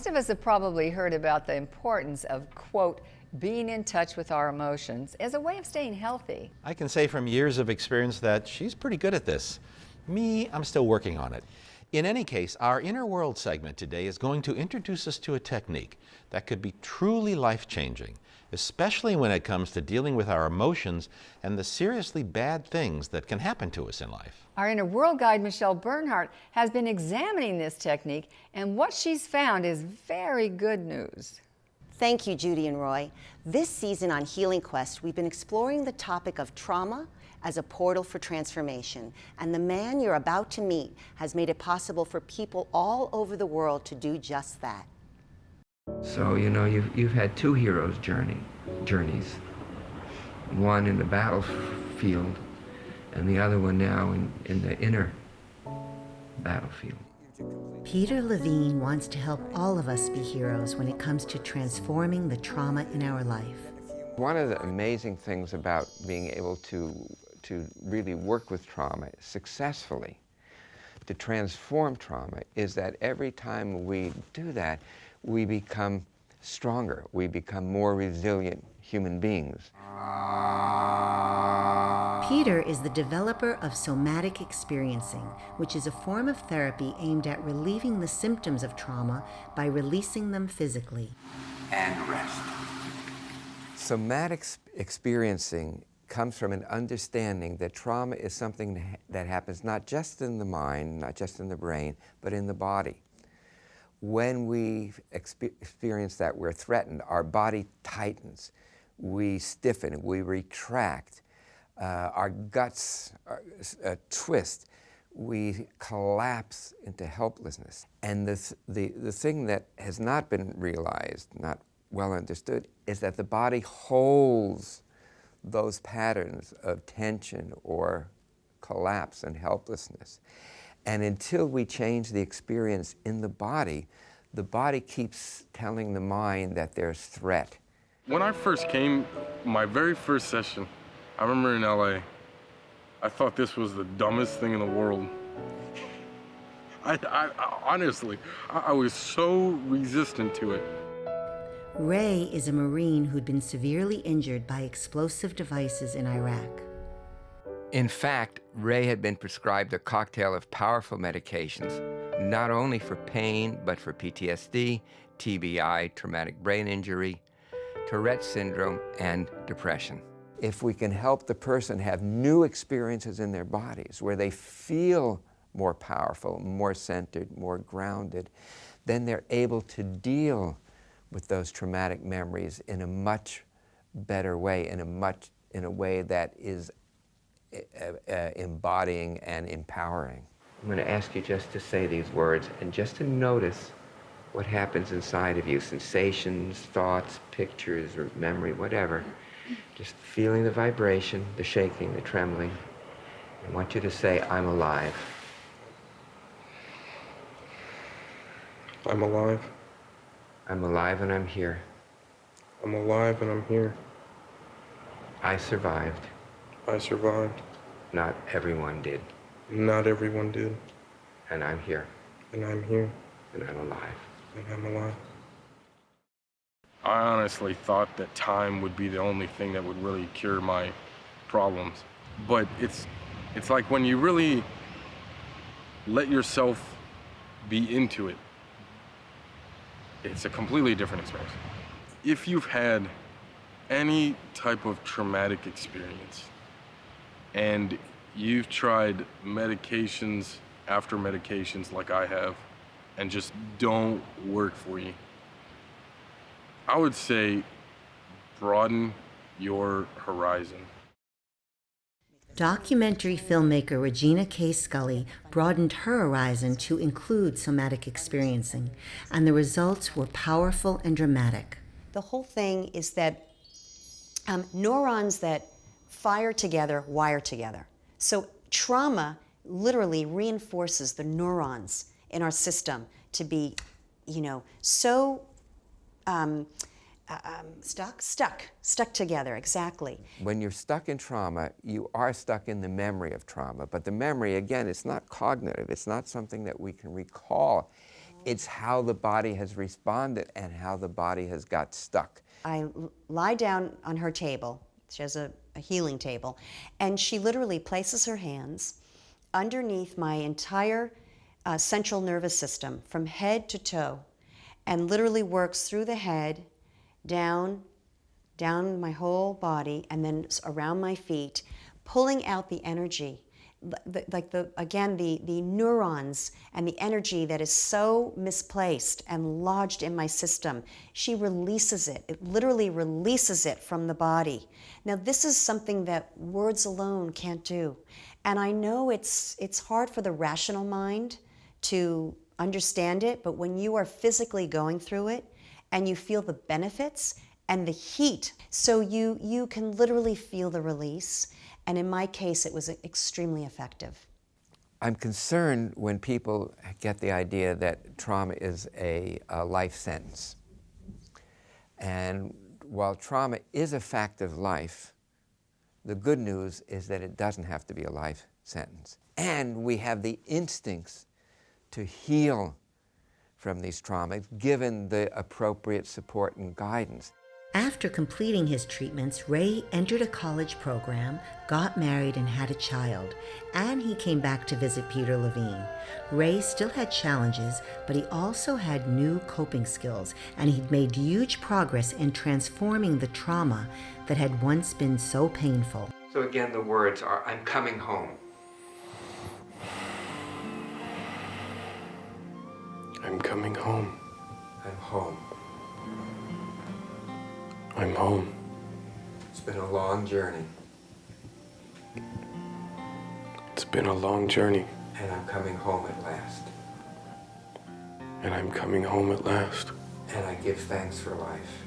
Most of us have probably heard about the importance of, quote, being in touch with our emotions as a way of staying healthy. I can say from years of experience that she's pretty good at this. Me, I'm still working on it. In any case, our Inner World segment today is going to introduce us to a technique that could be truly life-changing, especially when it comes to dealing with our emotions and the seriously bad things that can happen to us in life. Our Inner World guide, Michelle Bernhardt, has been examining this technique, and what she's found is very good news. Thank you, Judy and Roy. This season on Healing Quest, we've been exploring the topic of trauma as a portal for transformation. And the man you're about to meet has made it possible for people all over the world to do just that. So, you know, you've had two heroes' journeys. One in the battlefield, and the other one now in the inner battlefield. Peter Levine wants to help all of us be heroes when it comes to transforming the trauma in our life. One of the amazing things about being able to really work with trauma successfully, to transform trauma, is that every time we do that, we become stronger, we become more resilient human beings. Peter is the developer of Somatic experiencing, which is a form of therapy aimed at relieving the symptoms of trauma by releasing them physically. And rest. Somatic experiencing comes from an understanding that trauma is something that happens not just in the mind, not just in the brain, but in the body. When we experience that we're threatened, our body tightens, we stiffen, we retract, our guts twist, we collapse into helplessness. And the thing that has not been realized, not well understood, is that the body holds those patterns of tension or collapse and helplessness. And until we change the experience in the body keeps telling the mind that there's threat. When I first came, my very first session, I remember in LA, I thought this was the dumbest thing in the world. Honestly, I was so resistant to it. Ray is a Marine who'd been severely injured by explosive devices in Iraq. In fact, Ray had been prescribed a cocktail of powerful medications, not only for pain, but for PTSD, TBI, traumatic brain injury, Tourette syndrome, and depression. If we can help the person have new experiences in their bodies where they feel more powerful, more centered, more grounded, then they're able to deal with those traumatic memories in a much better way, in a way that is embodying and empowering. I'm going to ask you just to say these words and just to notice what happens inside of you, sensations, thoughts, pictures, or memory, whatever. Just feeling the vibration, the shaking, the trembling. I want you to say, I'm alive. I'm alive. I'm alive and I'm here. I'm alive and I'm here. I survived. I survived. Not everyone did. Not everyone did. And I'm here. And I'm here. And I'm alive. And I'm alive. I honestly thought that time would be the only thing that would really cure my problems. But it's like when you really let yourself be into it, it's a completely different experience. If you've had any type of traumatic experience and you've tried medications after medications like I have and just don't work for you, I would say broaden your horizon. Documentary filmmaker Regina K. Scully broadened her horizon to include somatic experiencing, and the results were powerful and dramatic. The whole thing is that neurons that fire together wire together. So trauma literally reinforces the neurons in our system to be, so stuck together, exactly. When you're stuck in trauma, you are stuck in the memory of trauma. But the memory, again, it's not cognitive. It's not something that we can recall. It's how the body has responded and how the body has got stuck. I lie down on her table. She has a healing table. And she literally places her hands underneath my entire central nervous system from head to toe and literally works through the head, down my whole body, and then around my feet, pulling out the energy. The neurons and the energy that is so misplaced and lodged in my system, she releases it. It literally releases it from the body. Now, this is something that words alone can't do. And I know it's hard for the rational mind to understand it, but when you are physically going through it and you feel the benefits and the heat, so you can literally feel the release. And in my case, it was extremely effective. I'm concerned when people get the idea that trauma is a life sentence. And while trauma is a fact of life, the good news is that it doesn't have to be a life sentence. And we have the instincts to heal from these traumas, given the appropriate support and guidance. After completing his treatments, Ray entered a college program, got married, and had a child, and he came back to visit Peter Levine. Ray still had challenges, but he also had new coping skills, and he'd made huge progress in transforming the trauma that had once been so painful. So again, the words are, I'm coming home. I'm coming home. I'm home. I'm home. It's been a long journey. It's been a long journey. And I'm coming home at last. And I'm coming home at last. And I give thanks for life.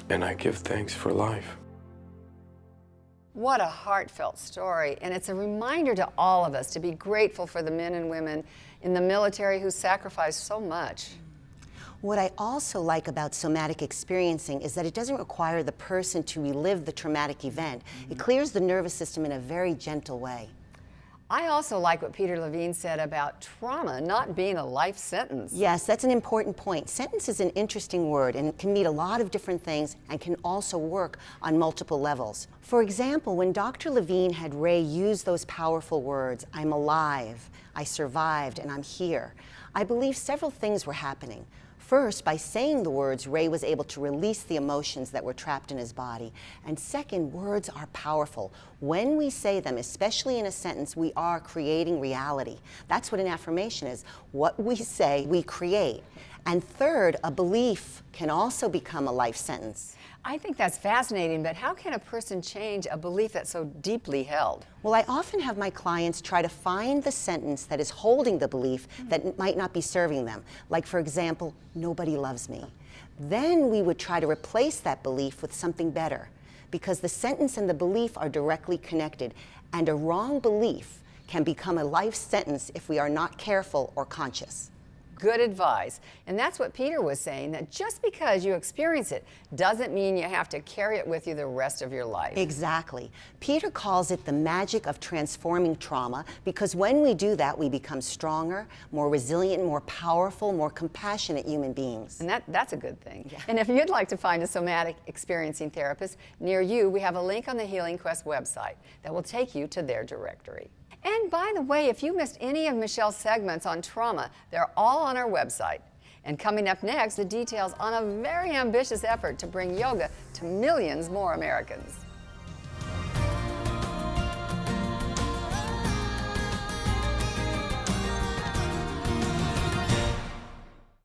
And I give thanks for life. What a heartfelt story, and it's a reminder to all of us to be grateful for the men and women in the military who sacrificed so much. What I also like about somatic experiencing is that it doesn't require the person to relive the traumatic event. It clears the nervous system in a very gentle way. I also like what Peter Levine said about trauma not being a life sentence. Yes, that's an important point. Sentence is an interesting word, and it can mean a lot of different things and can also work on multiple levels. For example, when Dr. Levine had Ray use those powerful words, I'm alive, I survived, and I'm here, I believe several things were happening. First, by saying the words, Ray was able to release the emotions that were trapped in his body. And second, words are powerful. When we say them, especially in a sentence, we are creating reality. That's what an affirmation is. What we say, we create. And third, a belief can also become a life sentence. I think that's fascinating, but how can a person change a belief that's so deeply held? Well, I often have my clients try to find the sentence that is holding the belief that might not be serving them. Like, for example, nobody loves me. Then we would try to replace that belief with something better, because the sentence and the belief are directly connected, and a wrong belief can become a life sentence if we are not careful or conscious. Good advice. And that's what Peter was saying, that just because you experience it doesn't mean you have to carry it with you the rest of your life. Exactly. Peter calls it the magic of transforming trauma, because when we do that, we become stronger, more resilient, more powerful, more compassionate human beings. And that's a good thing. Yeah. And if you'd like to find a somatic experiencing therapist near you, we have a link on the Healing Quest website that will take you to their directory. And by the way, if you missed any of Michelle's segments on trauma, they're all on our website. And coming up next, the details on a very ambitious effort to bring yoga to millions more Americans.